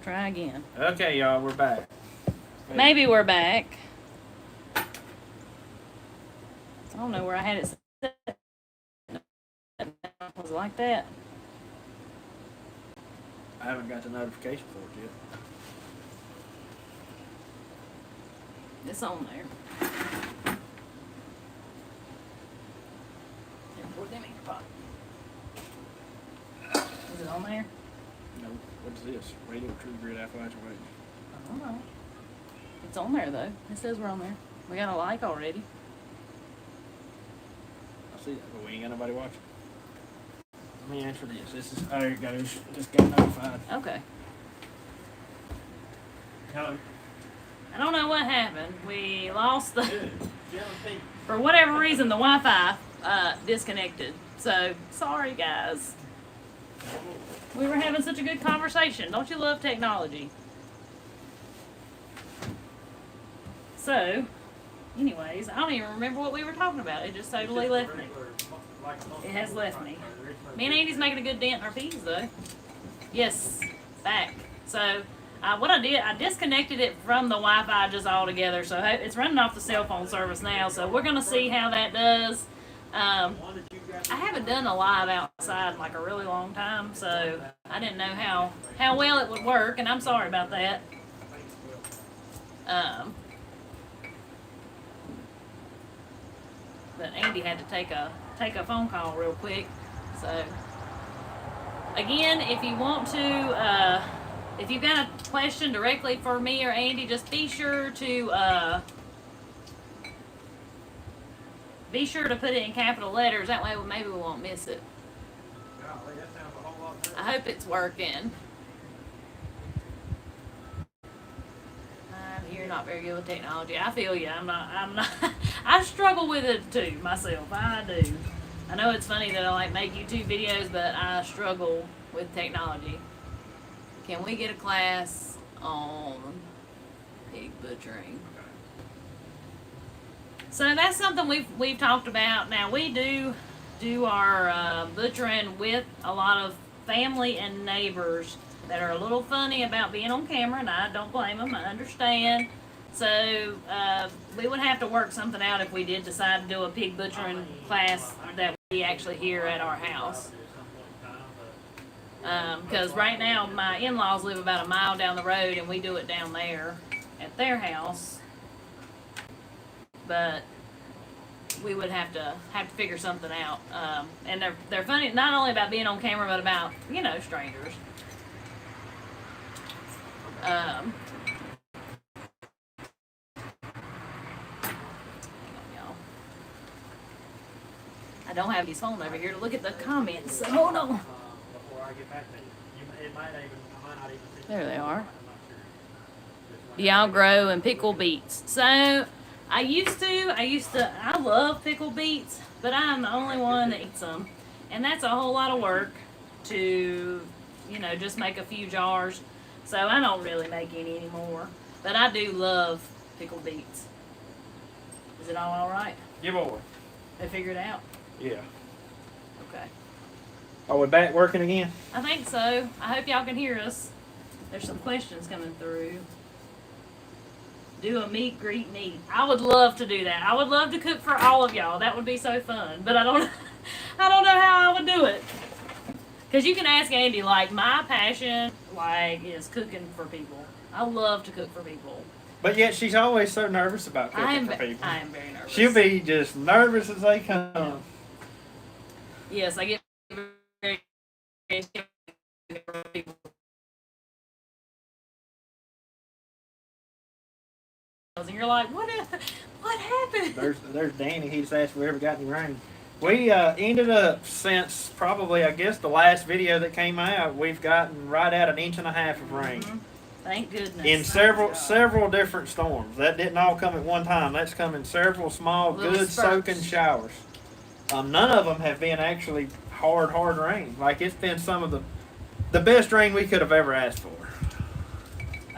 Try again. Okay, y'all, we're back. Maybe we're back. I don't know where I had it set. Was it like that? I haven't got the notification for it yet. It's on there. Is it on there? No. What's this? Radio True Grid Appalachian Radio. I don't know. It's on there though. It says we're on there. We got a like already. I see that, but we ain't got nobody watching. Let me answer this. This is, oh, there it goes. Just got notified. Okay. Hello. I don't know what happened. We lost the, for whatever reason, the Wi-Fi disconnected. So, sorry guys. We were having such a good conversation. Don't you love technology? So, anyways, I don't even remember what we were talking about. It just totally left me. It has left me. Me and Andy's making a good dent in our peas, though. Yes, back. So, what I did, I disconnected it from the Wi-Fi just altogether. So, it's running off the cell phone service now. So, we're going to see how that does. I haven't done a live outside in like a really long time. So, I didn't know how well it would work. And I'm sorry about that. But Andy had to take a phone call real quick. So again, if you want to, if you've got a question directly for me or Andy, just be sure to put it in capital letters. That way, maybe we won't miss it. I hope it's working. You're not very good with technology. I feel you. I'm not. I struggle with it too myself. I do. I know it's funny that I like make YouTube videos, but I struggle with technology. Can we get a class on pig butchering? So that's something we've talked about. Now we do our butchering with a lot of family and neighbors that are a little funny about being on camera, and I don't blame them. I understand. So we would have to work something out if we did decide to do a pig butchering class that would be actually here at our house. Because right now my in-laws live about a mile down the road, and we do it down there at their house. But we would have to figure something out. And they're funny not only about being on camera, but about strangers. I don't have his phone over here to look at the comments, so hold on. There they are. Do y'all grow and pickle beets? So I love pickled beets, but I'm the only one that eats them. And that's a whole lot of work to, just make a few jars. So I don't really make any anymore. But I do love pickled beets. Is it all right? Yeah, boy. They figured it out? Yeah. Okay. Are we back working again? I think so. I hope y'all can hear us. There's some questions coming through. Do a meet, greet, and eat. I would love to do that. I would love to cook for all of y'all. That would be so fun. But I don't know how I would do it. Because you can ask Andy, my passion, is cooking for people. I love to cook for people. But yet she's always so nervous about cooking for people. I am very nervous. She'll be just nervous as they come. Yeah. Yes, I get very people. And you're like, what happened? There's Danny. He just asked if we ever got any rain. We ended up, since probably, I guess, the last video that came out, we've gotten right at 1.5 inches of rain. Mm-hmm. Thank goodness. In several different storms. That didn't all come at one time. That's come in several small, good soaking showers. None of them have been actually hard rain. It's been some of the best rain we could have ever asked for.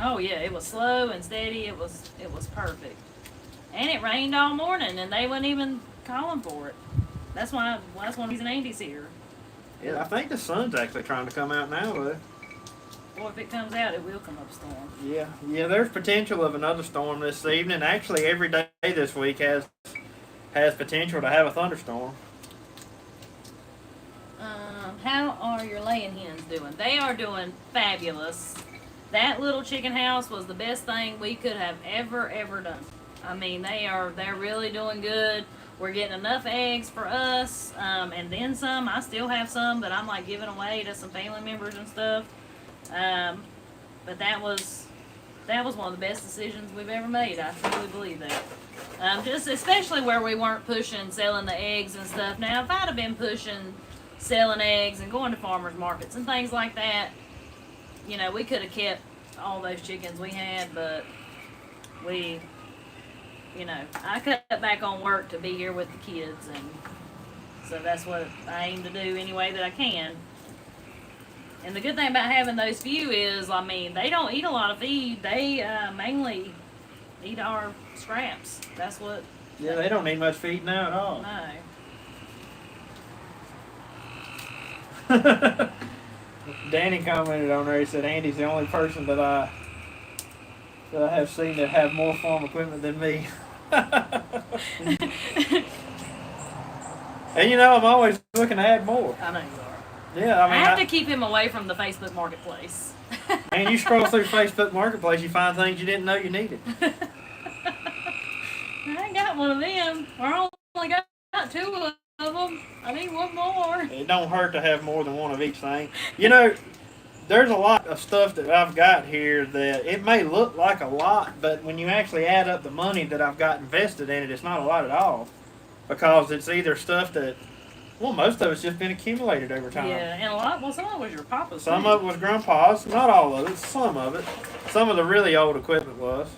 Oh yeah, it was slow and steady. It was perfect. And it rained all morning, and they weren't even calling for it. That's one reason Andy's here. Yeah, I think the sun's actually trying to come out now, though. Boy, if it comes out, it will come up storm. Yeah. There's potential of another storm this evening. Actually, every day this week has potential to have a thunderstorm. How are your laying hens doing? They are doing fabulous. That little chicken house was the best thing we could have ever done. I mean, they're really doing good. We're getting enough eggs for us, and then some. I still have some that I'm like giving away to some family members and stuff. But that was one of the best decisions we've ever made. I truly believe that. Just especially where we weren't pushing selling the eggs and stuff. Now, if I'd have been pushing selling eggs and going to farmers markets and things like that, you know, we could have kept all those chickens we had, but we, you know, I cut back on work to be here with the kids, and so that's what I aim to do any way that I can. And the good thing about having those few is, I mean, they don't eat a lot of feed. They mainly eat our scraps. That's what. Yeah, they don't need much feed now at all. No. Danny commented on there. He said Andy's the only person that I have seen that have more farm equipment than me. And you know, I'm always looking to add more. I know you are. Yeah, I mean, I have to keep him away from the Facebook Marketplace. And you scroll through Facebook Marketplace, you find things you didn't know you needed. I ain't got one of them. I only got 2 of them. I need one more. It don't hurt to have more than one of each thing. You know, there's a lot of stuff that I've got here that it may look like a lot, but when you actually add up the money that I've got invested in it, it's not a lot at all. Because it's either stuff that, well, most of it's just been accumulated over time. Yeah, and some of it was your papa's. Some of it was Grandpa's, not all of it, some of it. Some of the really old equipment was.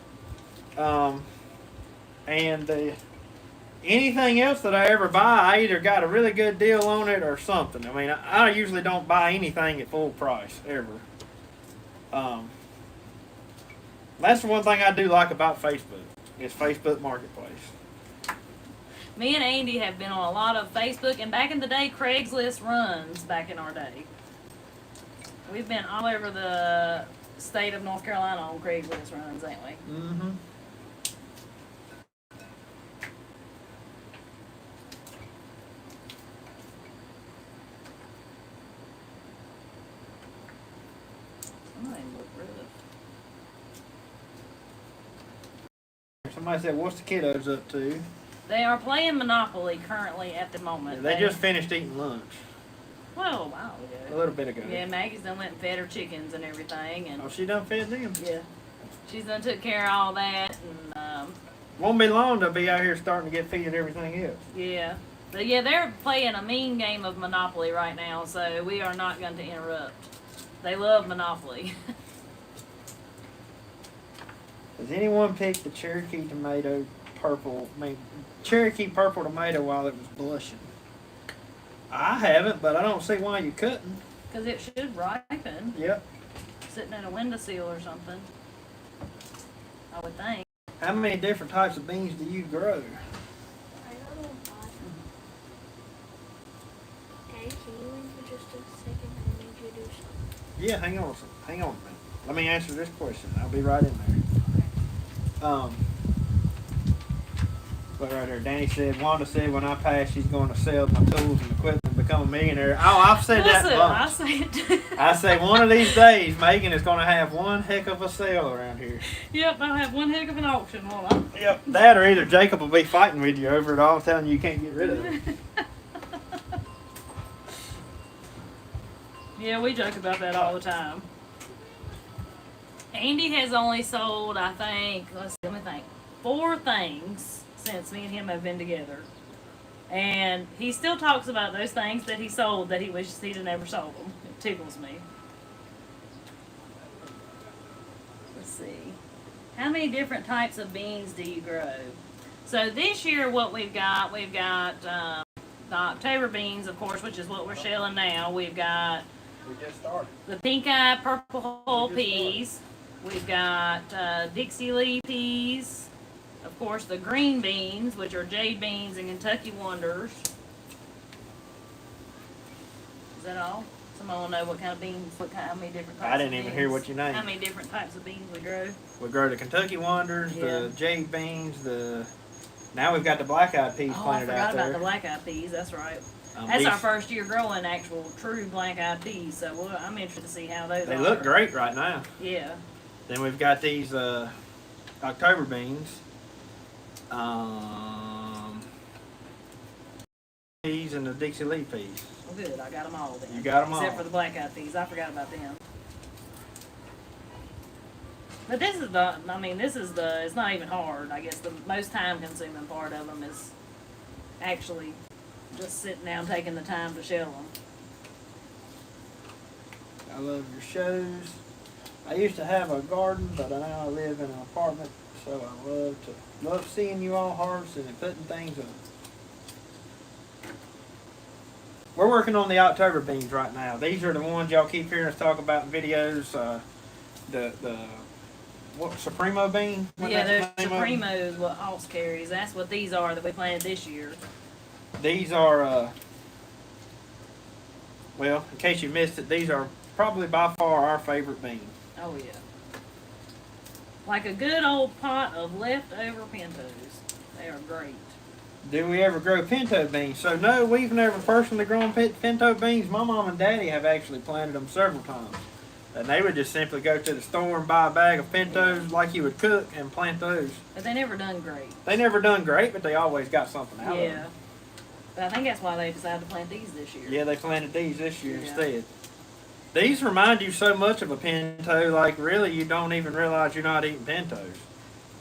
Anything else that I ever buy, I either got a really good deal on it or something. I mean, I usually don't buy anything at full price, ever. That's the one thing I do like about Facebook, is Facebook Marketplace. Me and Andy have been on a lot of Facebook, and back in the day, Craigslist runs back in our day. We've been all over the state of North Carolina on Craigslist runs, ain't we? Mm-hmm. Somebody said, what's the kiddos up to? They are playing Monopoly currently at the moment. Yeah, they just finished eating lunch. Well, a while A ago. little bit ago. Yeah, Maggie's done went and fed her chickens and everything. And oh, she done fed them? Yeah. She's done took care of all that. And won't be long they'll be out here starting to get feeded everything else. Yeah. But yeah, they're playing a mean game of Monopoly right now, so we are not going to interrupt. They love Monopoly. Has anyone picked the Cherokee tomato purple? I mean, Cherokee purple tomato while it was blushing? I haven't, but I don't see why you couldn't. Because it should ripen. Yep. Sitting in a windowsill or something. I would think. How many different types of beans do you grow? I don't know. Daddy, can you wait for just a second? I need you to do something. Yeah, hang on a minute. Let me answer this question. I'll be right in there. But right there, Danny said, Wanda said when I pass, she's going to sell my tools and equipment and become a millionaire. Oh, I've said that Listen, bunch. I say it too. I say one of these days, Megan is going to have one heck of a sale around here. Yep, I'll have one heck of an auction, hold on. Yep, that or either Jacob will be fighting with you over it all, telling you can't get rid of it. Yeah, we joke about that all the time. Andy has only sold, I think, let me think, 4 things since me and him have been together. And he still talks about those things that he sold that he wishes he'd have never sold them. It tickles me. Let's see. How many different types of beans do you grow? So this year what we've got the October beans, of course, which is what we're shelling now. We've got We just started. the pink-eye purple hull peas. We've got Dixie Lee peas. Of course, the green beans, which are jade beans and Kentucky Wonders. Is that all? Somebody want to know what kind of beans, how many different types I didn't of even beans, hear what you named. how many different types of beans we grow. We grow the Kentucky Wonders, Yeah. the jade beans, now we've got the black-eyed peas Oh, I planted forgot out there. about the black-eyed peas. That's right. That's our first year growing actual true black-eyed peas, so I'm interested to see how those They are. look great right now. Yeah. Then we've got these October beans, peas, and the Dixie Lee peas. Well, good. I got them all then. You got them all. Except for the black-eyed peas. I forgot about them. But this is it's not even hard. I guess the most time-consuming part of them is actually just sitting down, taking the time to shell them. I love your shows. I used to have a garden, but now I live in an apartment, so I love seeing you all harvesting and putting things up. We're working on the October beans right now. These are the ones y'all keep hearing us talk about in videos. What, Supremo bean? Yeah, there's Supremos, what Hoss carries. That's what these are that we planted this year. These are, well, in case you missed it, these are probably by far our favorite bean. Oh yeah. Like a good old pot of leftover pintos. They are great. Do we ever grow pinto beans? So no, we've never personally grown pinto beans. My mom and daddy have actually planted them several times. And they would just simply go to the store and buy a bag of pintos like you would cook and plant those. But they never done great. They never done great, but they always got something out of Yeah. them. But I think that's why they decided to plant these this year. Yeah, they planted these this year Yeah. instead. These remind you so much of a pinto, like really you don't even realize you're not eating pintos.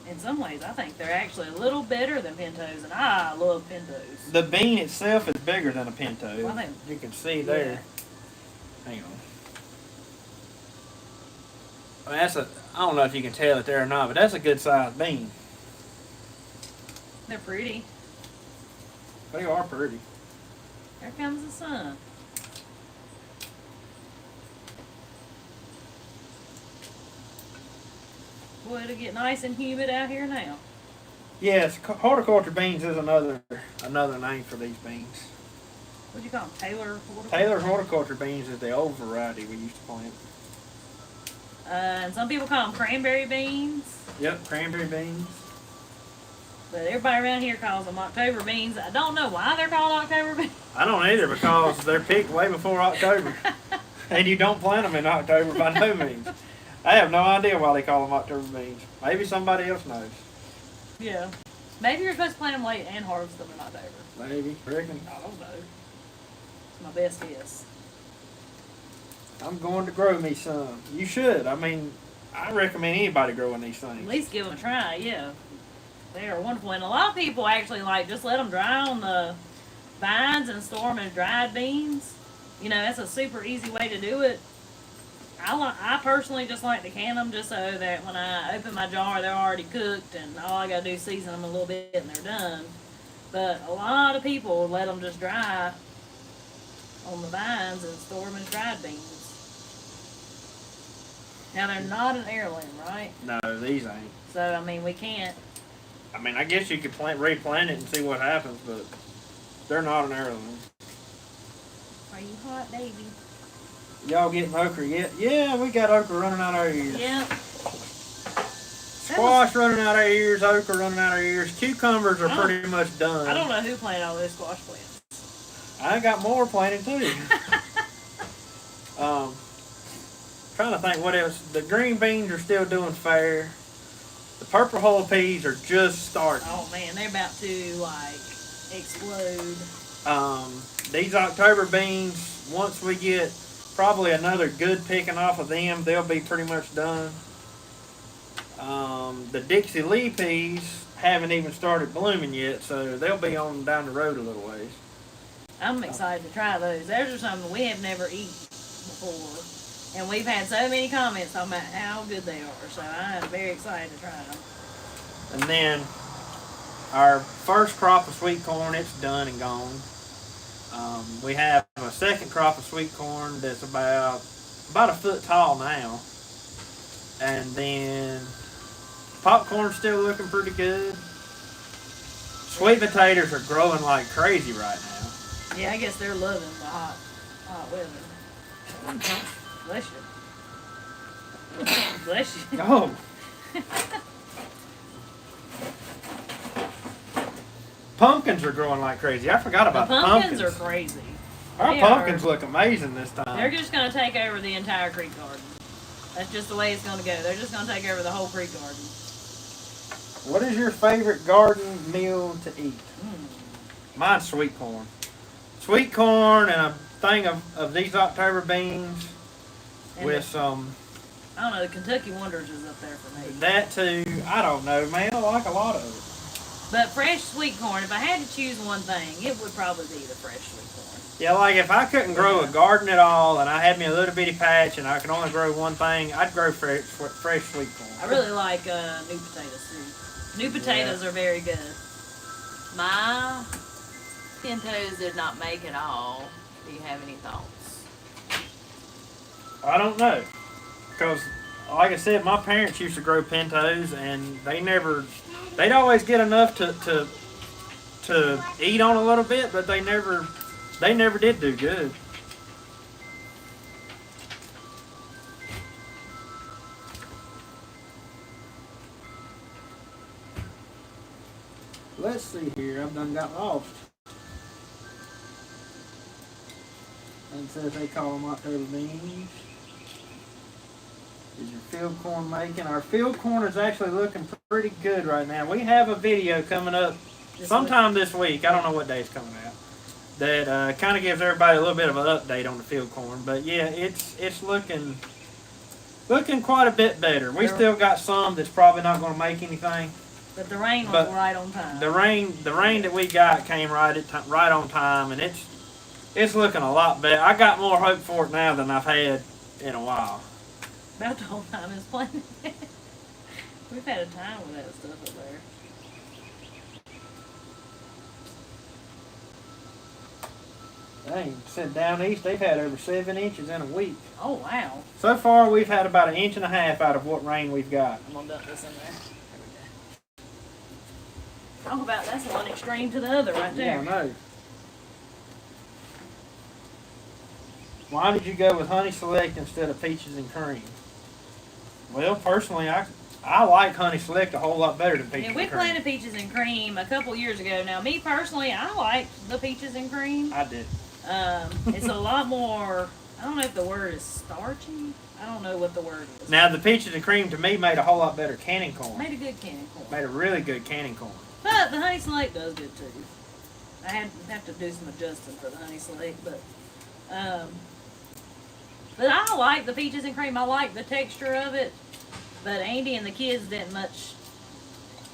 In some ways, I think they're actually a little better than pintos, and I love pintos. The bean itself is bigger than a pinto. Well, you can see there. Hang on. I mean, I don't know if you can tell it there or not, but that's a good sized bean. They're pretty. They are pretty. Here comes the sun. Boy, it'll get nice and humid out here now. Yes, horticulture beans is another name for these beans. What'd you call them? Taylor? Taylor horticulture beans is the old variety we used to plant. And some people call them cranberry beans. Yep, cranberry beans. But everybody around here calls them October beans. I don't know why they're called October beans. I don't either because they're picked way before October. And you don't plant them in October by no means. I have no idea why they call them October beans. Maybe somebody else knows. Yeah. Maybe you're supposed to plant them late and harvest them in October. Maybe. Reckon. I don't know. It's my best guess. I'm going to grow me some. You should. I mean, I recommend anybody growing these things. At least give them a try, yeah. They are wonderful. And a lot of people actually just let them dry on the vines and store them as dried beans. You know, that's a super easy way to do it. I personally just like to can them just so that when I open my jar, they're already cooked and all I got to do is season them a little bit and they're done. But a lot of people let them just dry on the vines and store them as dried beans. Now, they're not an heirloom, right? No, these ain't. So, I mean, we can't. I mean, I guess you could replant it and see what happens, but they're not an heirloom. Are you hot, baby? Y'all getting okra yet? Yeah, we got okra running out our ears. Yeah. Squash running out our ears, okra running out our ears. Cucumbers are pretty much done. I don't know who planted all those squash plants. I got more planted too. Trying to think what else. The green beans are still doing fair. The purple hull peas are just starting. Oh man, they're about to explode. These October beans, once we get probably another good picking off of them, they'll be pretty much done. The Dixie Lee peas haven't even started blooming yet, so they'll be on down the road a little ways. I'm excited to try those. Those are something we have never eaten before. And we've had so many comments talking about how good they are. So I am very excited to try them. And then our first crop of sweet corn, it's done and gone. We have a second crop of sweet corn that's about a foot tall now. And then popcorn's still looking pretty good. Sweet potatoes are growing like crazy right now. Yeah, I guess they're loving the hot weather. Bless you. Bless you. Oh. Pumpkins are growing like crazy. I forgot about the pumpkins. Are crazy. Our pumpkins look amazing this time. They're just going to take over the entire creek garden. That's just the way it's going to go. They're just going to take over the whole creek garden. What is your favorite garden meal to eat? Mine's sweet corn. Sweet corn and a thing of these October beans and with some... I don't know, the Kentucky Wonders is up there for me. That too. I don't know, man. I like a lot of it. But fresh sweet corn, if I had to choose one thing, it would probably be the fresh sweet corn. Yeah, like if I couldn't grow a garden at all and I had me a little bitty patch and I could only grow one thing, I'd grow fresh sweet corn. I really like new potato soup. New potatoes are very good. My pintos did not make it all. Do you have any thoughts? I don't know. Because, like I said, my parents used to grow pintos and they'd always get enough to eat on a little bit, but they never did do good. Let's see here. I've done got lost. And it says they call them October beans. Is your field corn making? Our field corn is actually looking pretty good right now. We have a video coming up sometime this week. I don't know what day it's coming out. That kind of gives everybody a little bit of an update on the field corn. But yeah, it's looking quite a bit better. We still got some that's probably not going to make anything. But the rain was right on time. The rain that we got came right on time, and it's looking a lot better. I got more hope for it now than I've had in a while. About the whole time it's planted. We've had a time with that stuff up there. Dang, said down east they've had over 7 inches in a week. Oh, wow. So far we've had about 1.5 inches out of what rain we've got. I'm going to dump this in there. Talk about that's one extreme to the other right there. Yeah, I know. Why did you go with Honey Select instead of Peaches and Cream? Well, personally, I like Honey Select a whole lot better than Peaches and Cream. We planted Peaches and Cream a couple years ago. Now, me personally, I like the Peaches and Cream. I did. It's a lot more, I don't know if the word is starchy. I don't know what the word is. Now, the Peaches and Cream to me made a whole lot better canning corn. Made a good canning corn. Made a really good canning corn. But the Honey Select does good too. I have to do some adjusting for the Honey Select, but I like the Peaches and Cream. I like the texture of it. But Andy and the kids didn't much.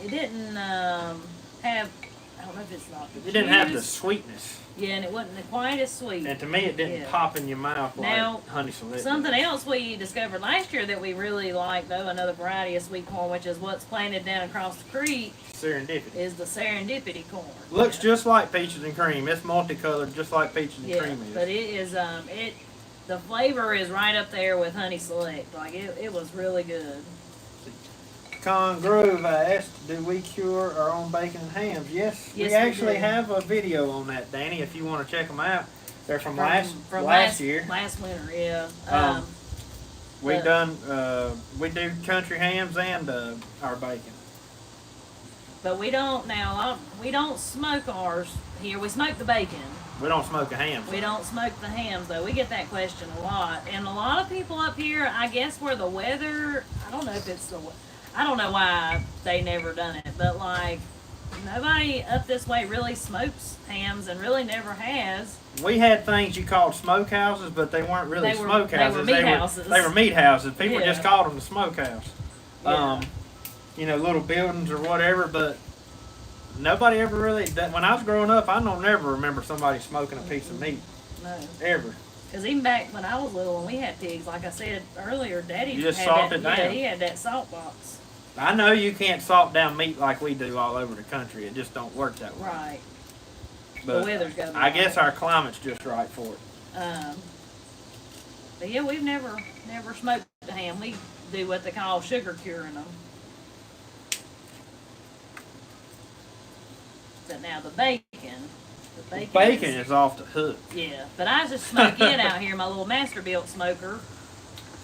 It didn't have. I don't know if it's not. It didn't have the sweetness. Yeah, and it wasn't quite as sweet. And to me, it didn't pop in your mouth like Honey Select. Something else we discovered last year that we really like, though, another variety of sweet corn, which is what's planted down across the creek. Serendipity. Is the serendipity corn. Looks just like Peaches and Cream. It's multicolored, just like Peaches and Cream is. But it is the flavor is right up there with Honey Select. Like it was really good. Con Grove asked, do we cure our own bacon and hams? Yes, we actually have a video on that, Danny, if you want to check them out. They're from last year. Last winter, yeah. We do country hams and our bacon. But we don't smoke ours here. We smoke the bacon. We don't smoke the hams. We don't smoke the hams, though. We get that question a lot. And a lot of people up here, I guess where the weather, I don't know why they never done it, but like nobody up this way really smokes hams and really never has. We had things you called smokehouses, but they weren't really smokehouses. They were meat houses. They were meat houses. People just called them the smokehouse. Yeah. Little buildings or whatever, but nobody ever really, when I was growing up, I don't never remember somebody smoking a piece of meat. No. Ever. Because even back when I was little and we had pigs, like I said earlier, Daddy you just salt it down. Yeah, he had that salt box. I know you can't salt down meat like we do all over the country. It just don't work that way. Right. But the weather's got to be I guess our climate's just right for it. But yeah, we've never smoked the ham. We do what they call sugar curing them. But now the Bacon is off the hook. Yeah, but I just smoke it out here, my little master-built smoker.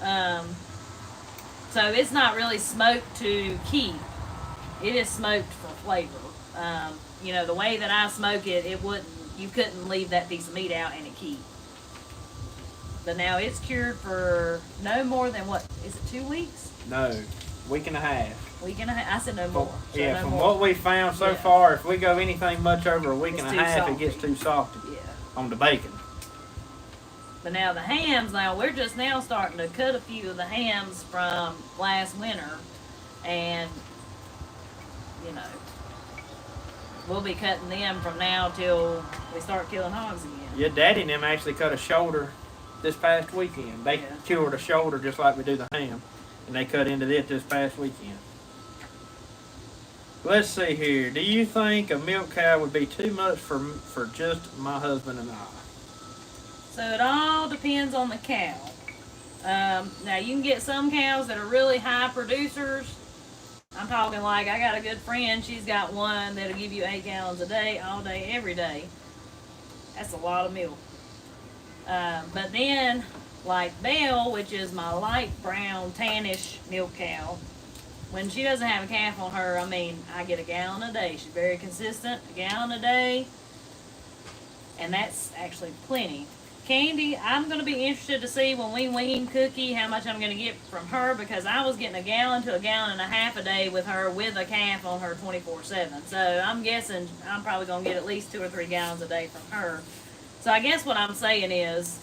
So it's not really smoked to keep. It is smoked for flavor. You know, the way that I smoke it, you couldn't leave that piece of meat out and it keep. But now it's cured for no more than what, is it 2 weeks? No, week and a half. Week and a half? I said no more. So yeah, no from more. what we found so far, if we go anything much over a week and a half, salty. it gets too salty Yeah. on the bacon. But now the hams, we're just now starting to cut a few of the hams from last winter, and you know, we'll be cutting them from now till we start killing hogs again. Yeah, Daddy and them actually cut a shoulder this past weekend. They cured a shoulder just like we do the ham, and they cut into it this past weekend. Let's see here. Do you think a milk cow would be too much for just my husband and I? So it all depends on the cow. Now you can get some cows that are really high producers. I'm talking like I got a good friend. She's got one that'll give you 8 gallons a day, all day, every day. That's a lot of milk. But then, like Belle, which is my light brown, tannish milk cow, when she doesn't have a calf on her, I get a gallon a day. She's very consistent, a gallon a day. And that's actually plenty. Candy, I'm going to be interested to see when we wean Cookie how much I'm going to get from her, because I was getting a gallon to a gallon and a half a day with her with a calf on her 24/7. So I'm guessing I'm probably going to get at least 2 or 3 gallons a day from her. So I guess what I'm saying is,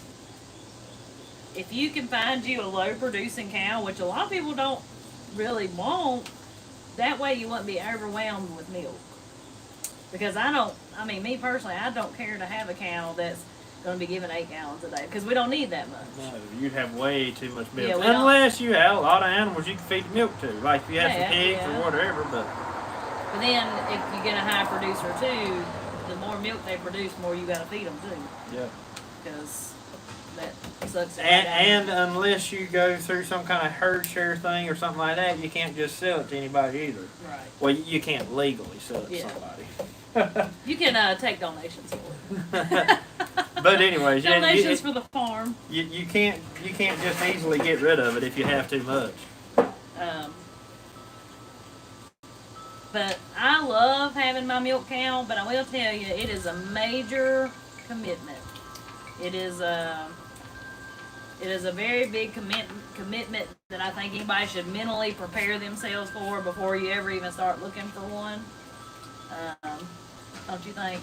if you can find you a low producing cow, which a lot of people don't really want, that way you wouldn't be overwhelmed with milk. Because me personally, I don't care to have a cow that's going to be giving 8 gallons a day, because we don't need that much. No, you'd have way too much milk. Yeah, unless you have a lot of animals you can feed the milk to, like if you have some pigs or whatever. But then if you get a high producer too, the more milk they produce, more you got to feed them too. yeah. Because that sucks. And unless you go through some kind of herd share thing or something like that, you can't just sell it to anybody either. Right. Well, you can't legally sell it to somebody. You can take donations for it. But anyways, donations for the farm. You can't just easily get rid of it if you have too much. But I love having my milk cow, but I will tell you, it is a major commitment. It is a very big commitment that I think anybody should mentally prepare themselves for before you ever even start looking for one. Don't you think?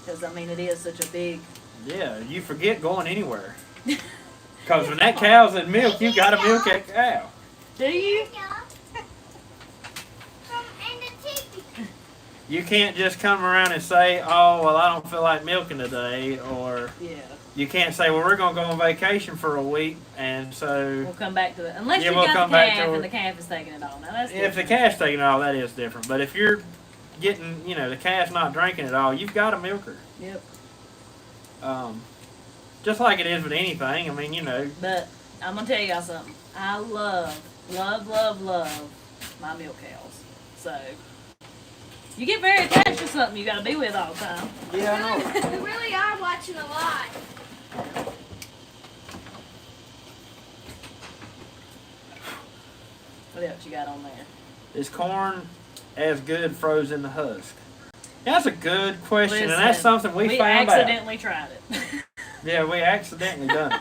Because it is such a big. Yeah, you forget going anywhere. Because when that cow's in milk, you got to milk that cow. Do you? You can't just come around and say, oh, well, I don't feel like milking today, or you can't say, well, we're going to go on vacation for a week, and so... We'll come back to it. Unless you got the calf and the calf is taking it all. Now, that's different. If the calf's taking it all, that is different. But if you're getting, the calf's not drinking it all, you've got to milk her. Yep. Just like it is with anything, But I'm going to tell y'all something. I love my milk cows. So... You get very attached to something you got to be with all the time. Yeah, I know. We really are watching a lot. What else you got on there? Is corn as good frozen in the husk? That's a good question, Listen, and that's something we found out. We accidentally tried it. Yeah, we accidentally done it.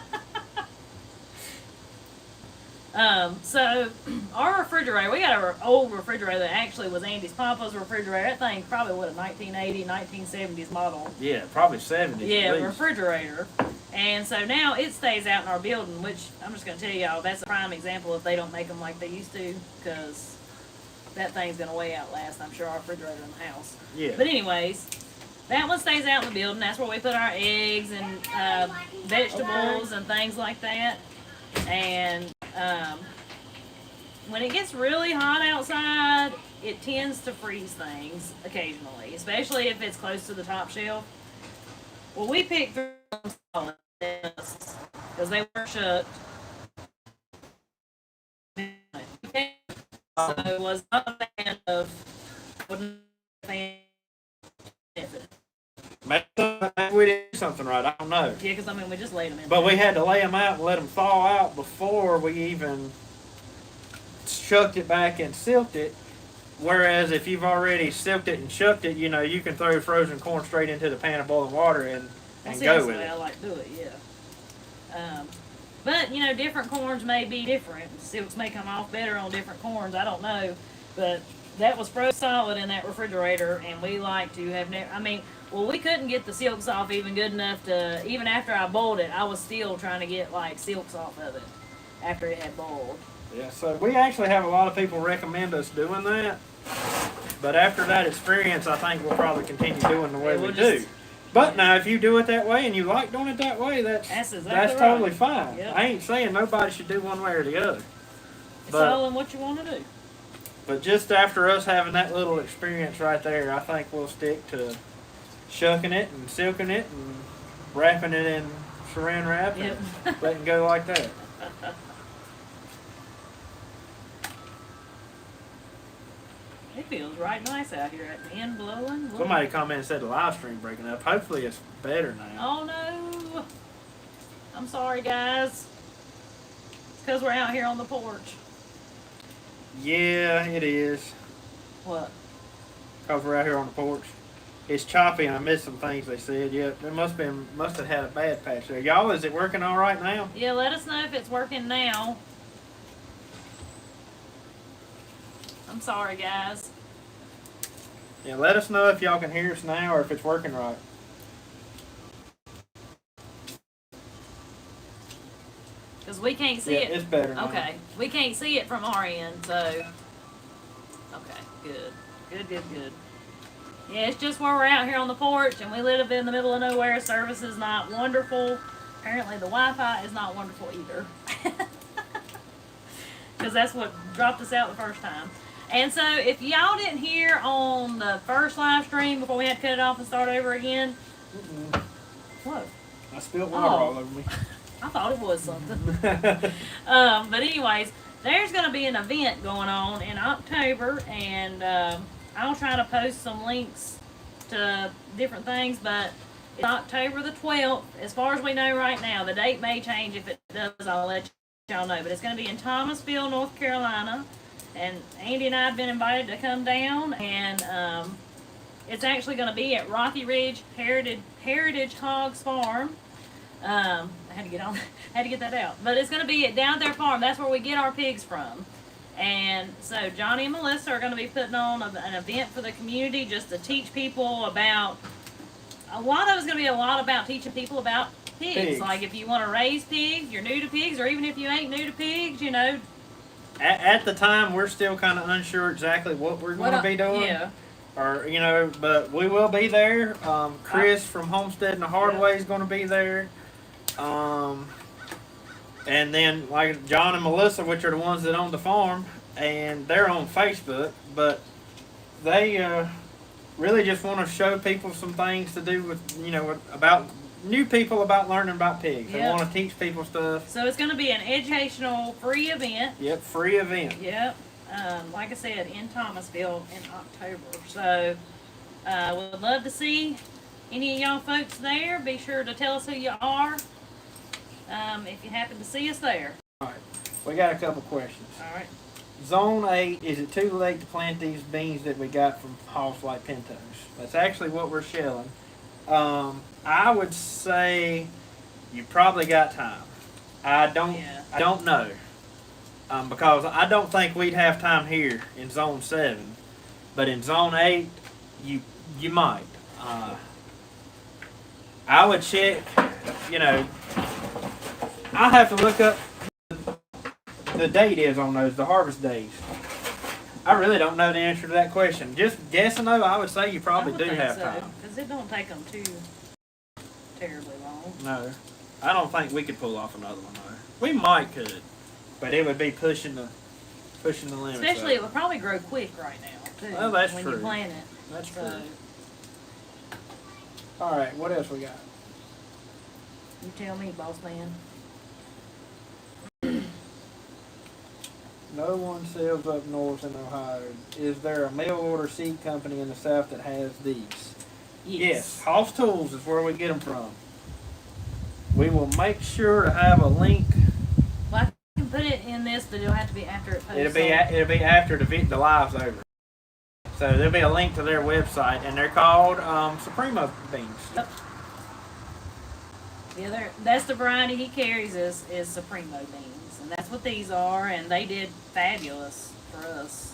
So our refrigerator, we got an old refrigerator that actually was Andy's Papa's refrigerator. That thing probably a 1980, 1970s model. Yeah, probably 70s. Yeah, refrigerator. And so now it stays out in our building, which I'm just going to tell y'all, that's a prime example if they don't make them like they used to, because that thing's going to way outlast, I'm sure, our refrigerator in the house. Yeah. But anyways, that one stays out in the building. That's where we put our eggs and vegetables and things like that. And when it gets really hot outside, it tends to freeze things occasionally, especially if it's close to the top shelf. Well, we picked through solid because they were shook. So it was not a fan of. Maybe we did something right. I don't know. Yeah, because I mean, we just laid them in. But we had to lay them out and let them thaw out before we even shucked it back and silked it. Whereas if you've already silked it and shucked it, you can throw frozen corn straight into the pan of boiling water and That's go the with way it. I like to do it, yeah. But, different corns may be different. Silks may come off better on different corns. I don't know. But that was frozen solid in that refrigerator, and we like to have we couldn't get the silks off even good enough to, even after I boiled it, I was still trying to get, silks off of it after it had boiled. Yeah, so we actually have a lot of people recommend us doing that. But after that experience, I think we'll probably continue doing the way we do. But now, if you do it that way and you like doing it that way, that's exactly totally right. fine. Yep. I ain't saying nobody should do one way or the other. It's all in what you want to do. But just after us having that little experience right there, I think we'll stick to shucking it and silking it and wrapping it in saran wrap and letting go like that. It feels right nice out here at the wind blowing. Somebody commented and said the live stream breaking up. Hopefully it's better now. Oh no! I'm sorry, guys. It's because we're out here on the porch. Yeah, it is. What? Because we're out here on the porch. It's choppy and I missed some things they said. Yeah, they must have had a bad patch there. Y'all, is it working all right now? Yeah, let us know if it's working now. I'm sorry, guys. Yeah, let us know if y'all can hear us now or if it's working right. Because we can't see it. It's better now. Okay. We can't see it from our end, so. Okay, good. Good. Yeah, it's just where we're out here on the porch and we live in the middle of nowhere. Service is not wonderful. Apparently the Wi-Fi is not wonderful either. Because that's what dropped us out the first time. And so if y'all didn't hear on the first live stream before we had to cut it off and start over again. What? I spilled water all over me. I thought it was something. But anyways, there's going to be an event going on in October, and I'll try to post some links to different things, but it's October the 12th. As far as we know right now, the date may change. If it does, I'll let y'all know. But it's going to be in Thomasville, North Carolina, and Andy and I have been invited to come down, and it's actually going to be at Rocky Ridge Heritage Hogs Farm. I had to get that out. But it's going to be at down at their farm. That's where we get our pigs from. And so Johnny and Melissa are going to be putting on an event for the community just to teach people about, a lot of it's going to be a lot about teaching people about pigs. Like if you want to raise pigs, you're new to pigs, or even if you ain't new to pigs, At the time, we're still kind of unsure exactly what we're going to be doing. Yeah. Or, but we will be there. Chris from Homesteading the Hard Way is going to be there. And then, like, John and Melissa, which are the ones that own the farm, and they're on Facebook, but they really just want to show people some things to do with, about new people about learning about pigs. They want to teach people stuff. So it's going to be an educational free event. Yep, free event. Yep. Like I said, in Thomasville in October. So, would love to see any of y'all folks there. Be sure to tell us who you are if you happen to see us there. All right. We got a couple questions. All right. Zone 8, is it too late to plant these beans that we got from Hogs Like Pintos? That's actually what we're shelling. I would say you probably got time. I don't know. Because I don't think we'd have time here in Zone 7. But in Zone 8, you might. I would check, I'll have to look up the date is on those, the harvest days. I really don't know the answer to that question. Just guessing though, I would say you probably do have time. Because it don't take them too terribly long. No. I don't think we could pull off another one though. We might could. But it would be pushing the limits. Especially it would probably grow quick right now too. Well, that's when true. you plant it. That's true. Alright, what else we got? You tell me, boss man. No one sells up north in Ohio. Is there a mail order seed company in the South that has these? Yes, Hoss Tools is where we get them from. We will make sure to have a link. Well, I can put it in this, but it'll have to be after it posts. It'll be after the live's over. So there'll be a link to their website, and they're called Supremo beans. Yep. Yeah, that's the variety he carries is Supremo beans, and that's what these are, and they did fabulous for us.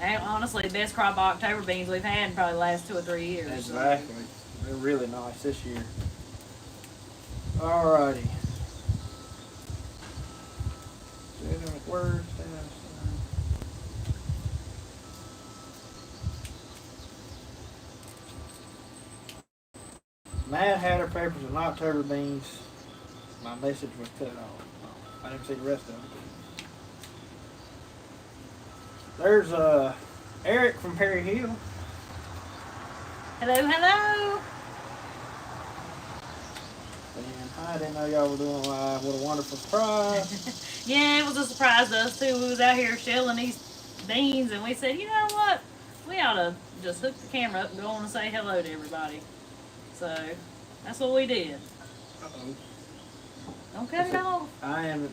And honestly, the best crop of October beans we've had in probably the last 2 or 3 years. Exactly. So. They're really nice this year. Alrighty. Words. Mad Hatter peppers and October beans. My message was cut off. I didn't see the rest of it. There's Eric from Perry Hill. Hello, hello. And I didn't know y'all were doing live. What a wonderful surprise. Yeah, it was a surprise to us too. We was out here shelling these beans, and we said, you know what? We ought to just hook the camera up and go on and say hello to everybody. So that's what we did. Uh-oh. Don't cut it off. I'm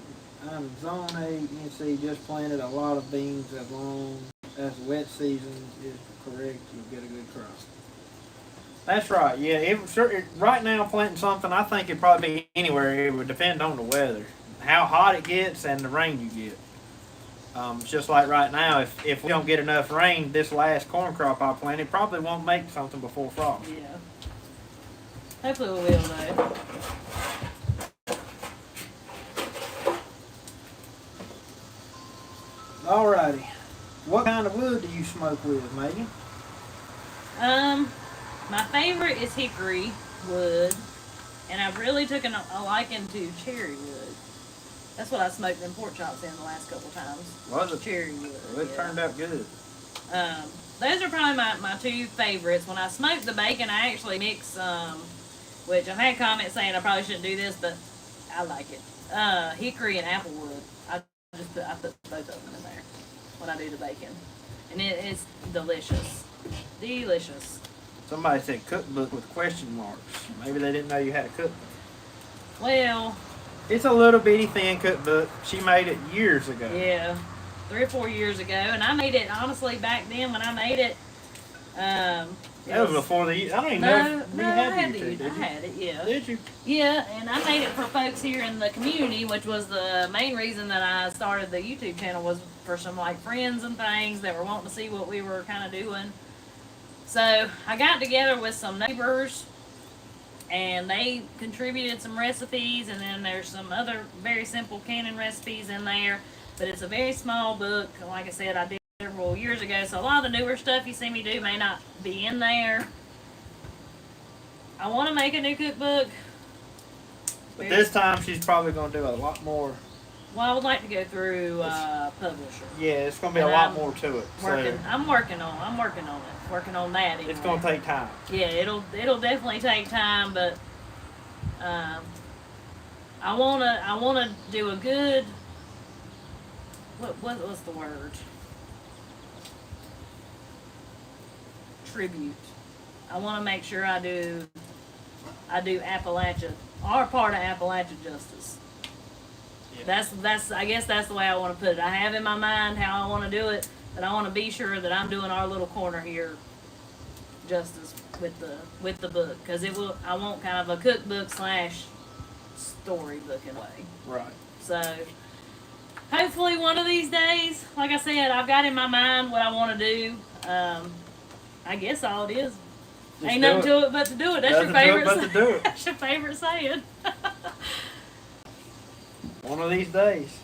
zone 8. You can see just planted a lot of beans as long as the wet season is correct. You'll get a good crop. That's right. Yeah, right now planting something, I think it'd probably be anywhere. It would depend on the weather, how hot it gets, and the rain you get. It's just like right now, if we don't get enough rain, this last corn crop I planted probably won't make something before frost. Yeah. Hopefully we will though. Alrighty. What kind of wood do you smoke with, Megan? My favorite is hickory wood, and I've really taken a liking to cherry wood. That's what I smoked them pork chops in the last couple times. Was it? Cherry wood. Well, it turned out good. Those are probably my 2 favorites. When I smoke the bacon, I actually mix, which I've had comments saying I probably shouldn't do this, but I like it. Hickory and apple wood. I put both of them in there when I do the bacon, and it's delicious. Delicious. Somebody said cookbook with question marks. Maybe they didn't know you had a cookbook. Well, it's a little bitty thin cookbook. She made it years ago. yeah, 3 or 4 years ago, and I made it honestly back then when I made it. That was before the. I don't even know. No, I had it. Yeah. Did you? Yeah, and I made it for folks here in the community, which was the main reason that I started the YouTube channel, was for some like friends and things that were wanting to see what we were kind of doing. So I got together with some neighbors, and they contributed some recipes, and then there's some other very simple canning recipes in there. But it's a very small book. Like I said, I did it several years ago, so a lot of the newer stuff you see me do may not be in there. I want to make a new cookbook. But this time she's probably going to do a lot more. Well, I would like to go through publisher. Yeah, it's going to be a lot more to it. I'm working on it. Working on that. Anyway. It's going to take time. Yeah, it'll definitely take time, but I wanna do a good. What's the word? Tribute. I want to make sure I do Appalachia, our part of Appalachia justice. Yeah. I guess that's the way I want to put it. I have in my mind how I want to do it, but I want to be sure that I'm doing our little corner here justice with the book, because I want kind of a cookbook / storybook in a way. Right. So hopefully one of these days, like I said, I've got in my mind what I want to do. I guess all it is. Ain't nothing to it but to do it. That's your favorite. But to do it. That's your favorite saying. One of these days.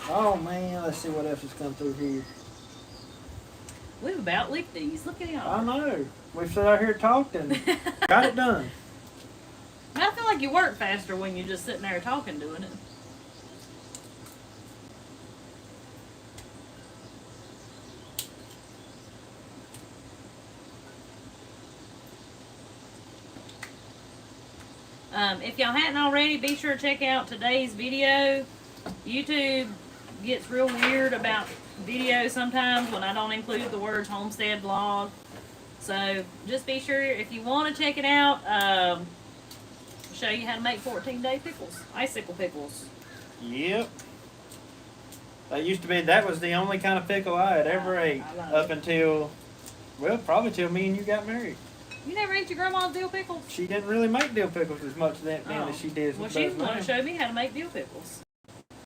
Oh man, let's see what else has come through here. We've about licked these. Look at y'all. I know. We've sat out here talked and got it done. I feel like you work faster when you're just sitting there talking, doing it. If y'all hadn't already, be sure to check out today's video. YouTube gets real weird about videos sometimes when I don't include the words homestead vlog. So just be sure if you want to check it out, show you how to make 14-day pickles, icicle pickles. Yep. That was the only kind of pickle I had ever ate up until, well, probably till me and you got married. You never ate your grandma's dill pickles? She didn't really make dill pickles as much then as she did. Well, she's going to show me how to make dill pickles.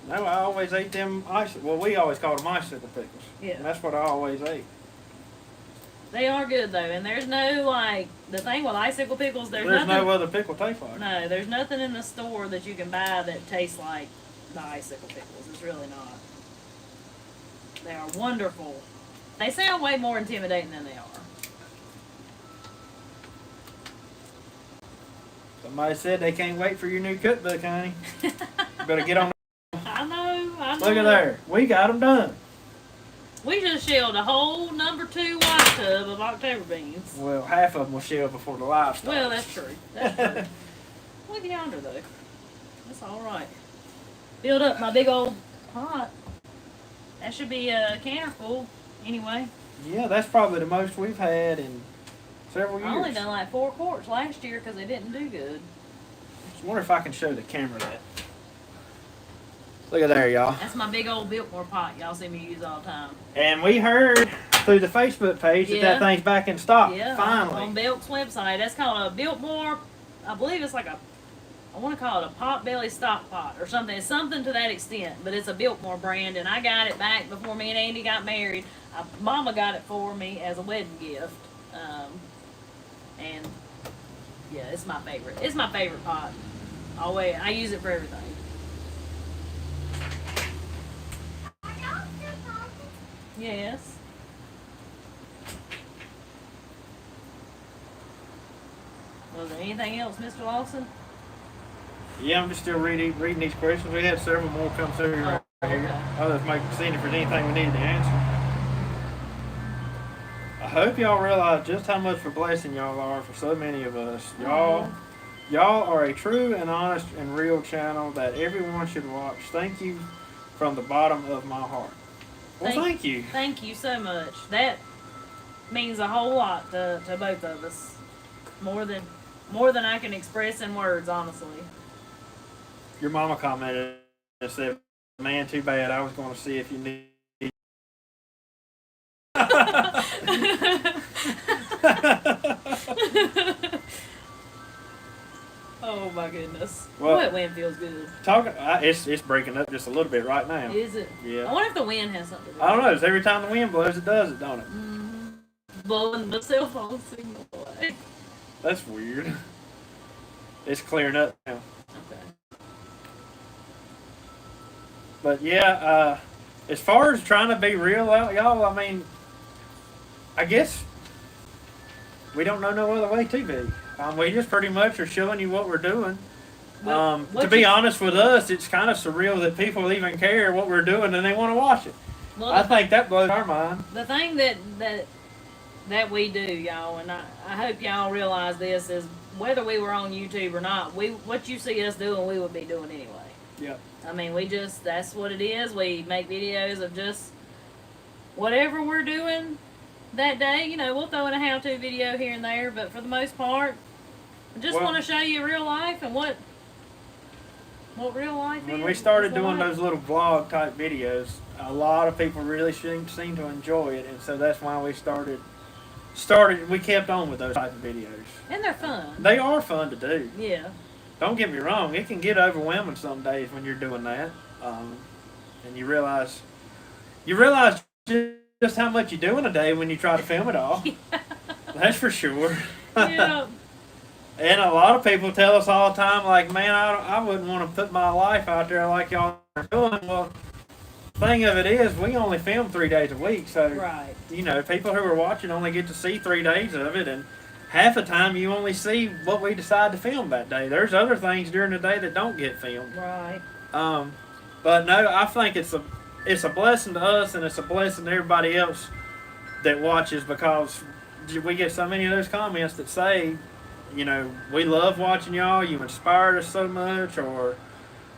No, I always ate them well, we always called them icicle pickles. Yeah. And that's what I always ate. They are good though, and there's no the thing with icicle pickles, there's nothing, no other pickle tastes like. No, there's nothing in the store that you can buy that tastes like the icicle pickles. It's really not. They are wonderful. They sound way more intimidating than they are. Somebody said they can't wait for your new cookbook, honey. You better get on. I know. Look at there. We got them done. We just shelled a whole number 2 white tub of October beans. Well, half of them will shell before the live starts. Well, that's true. That's true. Look yonder, though. That's all right. Filled up my big old pot. That should be a canner full, anyway. Yeah, that's probably the most we've had in several years. I only done like 4 quarts last year because they didn't do good. I wonder if I can show the camera that. Look at there, y'all. That's my big old Biltmore pot y'all see me use all the time. And we heard through the Facebook page that thing's back in stock. Yeah, finally. on Bilt's website. That's called a Biltmore, I believe it's like I want to call it a potbelly stock pot or something. It's something to that extent, but it's a Biltmore brand, and I got it back before me and Andy got married. Mama got it for me as a wedding gift. And yeah, it's my favorite. It's my favorite pot. Always, I use it for everything. Yes. Was there anything else, Mr. Lawson? Yeah, I'm just still reading these questions. We had several more come through right here. I was just seeing if there's anything we needed to answer. I hope y'all realize just how much of a blessing y'all are for so many of us. Y'all are a true and honest and real channel that everyone should watch. Thank you from the bottom of my heart. Well, thank you. Thank you so much. That means a whole lot to both of us. More than I can express in words, honestly. Your mama commented and said, "Man, too bad. I was going to see if you need." Oh my goodness. Well, that wind feels good. It's breaking up just a little bit right now. Is it? Yeah. I wonder if the wind has something to do with I don't know. It's every time the wind blows, it does it, don't it? Mm-hmm. Blowing the cell phone signal away. That's weird. It's clearing up now. Okay. But yeah, as far as trying to be real, y'all, I mean, I guess we don't know no other way to be. We just pretty much are showing you what we're doing. To be honest with us, it's kind of surreal that people even care what we're doing and they want to watch it. Well, I think that blows our mind. The thing that we do, y'all, and I hope y'all realize this, is whether we were on YouTube or not, what you see us doing, we would be doing anyway. Yep. I mean, that's what it is. We make videos of just whatever we're doing that day. You know, we'll throw in a how-to video here and there, but for the most part, I just want to show you real life and what real life is. When we started doing those little vlog type videos, a lot of people really seemed to enjoy it, and so that's why we we kept on with those type of videos. And they're fun. They are fun to do. Yeah. Don't get me wrong, it can get overwhelming some days when you're doing that, and you realize just how much you do in a day when you try to film it all. Yeah. That's for sure. Yeah. And a lot of people tell us all the time, like, man, I wouldn't want to put my life out there like y'all are doing. Well, thing of it is, we only film 3 days a week, so Right. you know, people who are watching only get to see 3 days of it, and half the time you only see what we decide to film that day. There's other things during the day that don't get filmed. Right. But no, I think it's a blessing to us, and it's a blessing to everybody else that watches, because we get so many of those comments that say, you know, we love watching y'all, you inspired us so much, or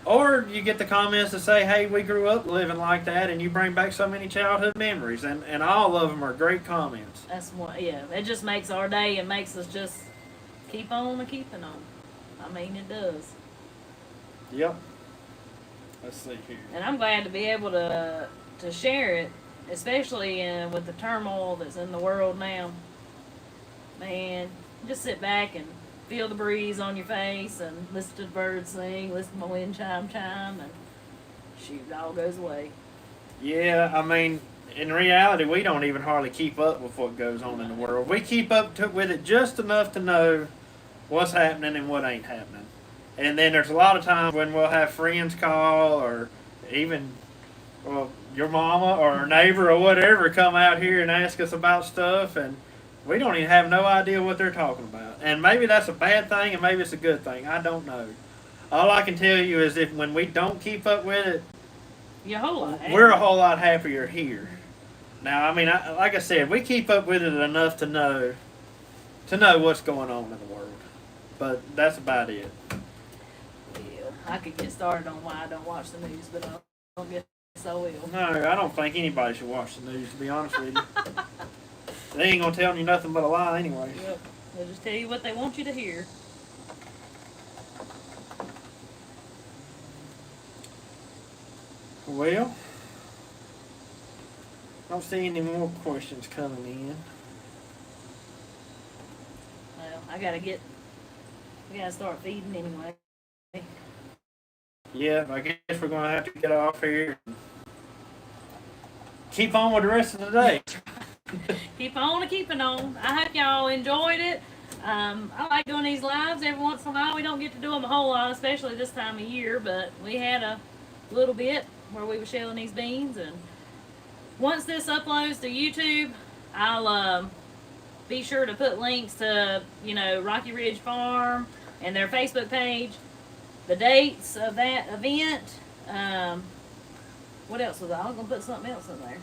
Or you get the comments that say, hey, we grew up living like that, and you bring back so many childhood memories. And all of them are great comments. That's one. Yeah, it just makes our day and makes us just keep on and keeping on. I mean, it does. Yep. Let's see here. And I'm glad to be able to share it, especially with the turmoil that's in the world now. Man, just sit back and feel the breeze on your face and listen to the birds sing, listen to my wind chime, and shoot, it all goes away. Yeah, I mean, in reality, we don't even hardly keep up with what goes on in the world. We keep up with it just enough to know what's happening and what ain't happening. And then there's a lot of times when we'll have friends call, or even, well, your mama or a neighbor or whatever come out here and ask us about stuff, and we don't even have no idea what they're talking about. And maybe that's a bad thing, and maybe it's a good thing. I don't know. All I can tell you is if when we don't keep up with it, You're a whole lot happier. we're a whole lot happier here. Now, I mean, like I said, we keep up with it enough to know what's going on in the world. But that's about it. Yeah, I could get started on why I don't watch the news, but I don't guess I will. No, I don't think anybody should watch the news, to be honest with you. They ain't gonna tell you nothing but a lie anyway. Yep. They'll just tell you what they want you to hear. Well, I don't see any more questions coming in. Well, I gotta start feeding anyway. Yeah, I guess we're gonna have to get off here and keep on with the rest of the day. Keep on and keeping on. I hope y'all enjoyed it. I like doing these lives every once in a while. We don't get to do them a whole lot, especially this time of year, but we had a little bit where we were shelling these beans. And once this uploads to YouTube, I'll be sure to put links to, Rocky Ridge Farm and their Facebook page, the dates of that event. What else was I was going to put something else in there.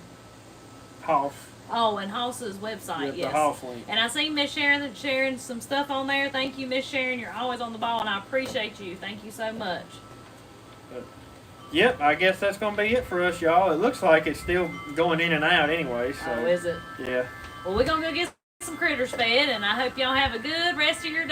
Hoff. Oh, and Hoss's website, yes. The Hoff link. And I seen Miss Sharon sharing some stuff on there. Thank you, Miss Sharon. You're always on the ball, and I appreciate you. Thank you so much. Yep, I guess that's going to be it for us, y'all. It looks like it's still going in and out anyway. So. Oh, is it? Yeah. Well, we're going to go get some critters fed, and I hope y'all have a good rest of your day.